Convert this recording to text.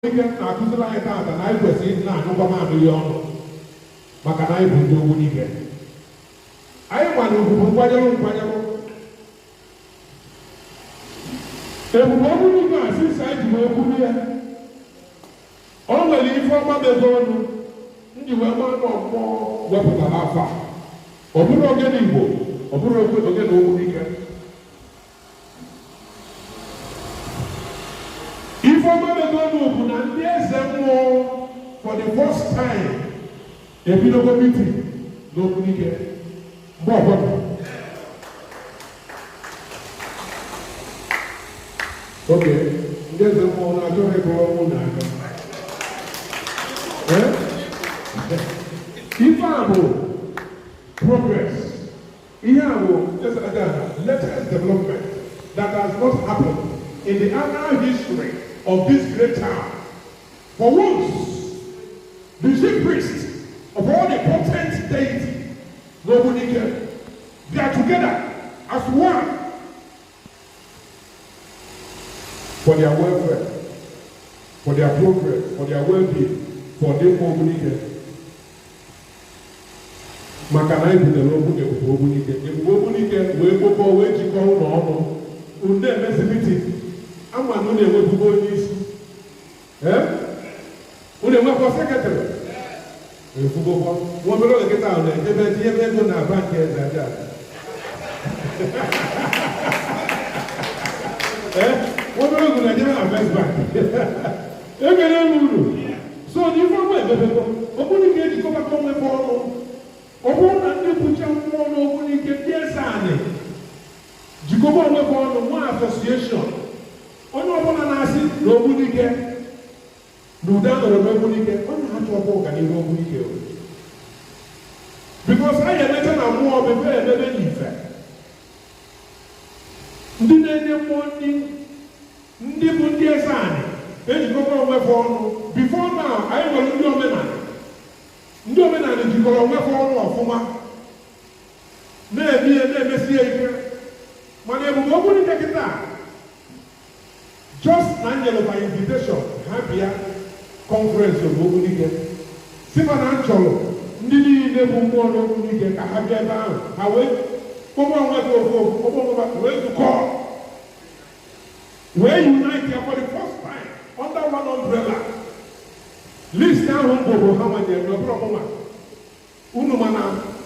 na-akụziri anyị taata na anyị kwesịrị ịdị na-anyụkwa mamịrị ọnụ maka na anyị bụ ndị Ogbunike. Anyị ma na ugwu bụ nkwanyerụ. Ebube Ogbunike a sisi anyị ji wee kwuru ya. O nwere ife ọma mebe ọnụ ndị wee maa na ọmmụọ wepụtara afọ a. Ọ bụrụ ogene Igbo, ọ bụrụ ogene Ogbunike. Ifeoma Megonu bụ na ndị Ezemuo for the first time ebidogo meeting n'Ogbunike mgbe ọbụla. Oge ndị Ezemuo na-achọghị ịbụ ọnwụ na-aga. Ife a bụ progress. Ihe a bụ latest development that has not happened in the annal history of this great town. For once, the chief priest of all the potent deity, Ogbunike, they are together as one for their welfare, for their progress, for their well-being, for them Ogbunike. Makana ibudere Ebube Ogbunike. Ebube Ogbunike wee kpọkọ wee jikọọ ụlọ ọnụ. Unde emezimiti. Ama na ụlọ enwebugo onye isi. Ụlọ enwekwa sekretarị. Efugokwa. Nwa obere oge kịta ahụ na-ejebe ebe ego na bank Ezeani. Nwa obere oge na-ejebe na First Bank. Ekele m uru. So n'ife ọma ebebekwa, Ogbunike ejikọbakọ nwebe ọnụ. Ọ bụrụ na ndị bụcha mmụọ n'Ogbunike ndị Ezeani jikọba nwebe ọnụ nwa association. Onye ọbụla na-asị na Ogbunike na ụda nọrọ n'Ogbunike, ọ na-achọ ọkwa ọganihu Ogbunike. Because anyị emecha na mmụọ befe emebe n'ife. Ndị na-enye mmụọ ndị bụ ndị Ezeani ejikọba onwefe ọnụ. Before now, anyị nwere ndị omenala. Ndị omenala jikọrọ onwefe ọnụ ọfụma. Na-emesi ya ike. Mana Ebube Ogbunike kịta just na by invitation, Habia conference of Ogbunike. Simana Cholo, Nini Nebu Mono Ogbunike, Habia down, away, where to call. Where unite here for the first time under one umbrella. List down Humbo, how many no problem. Unumana.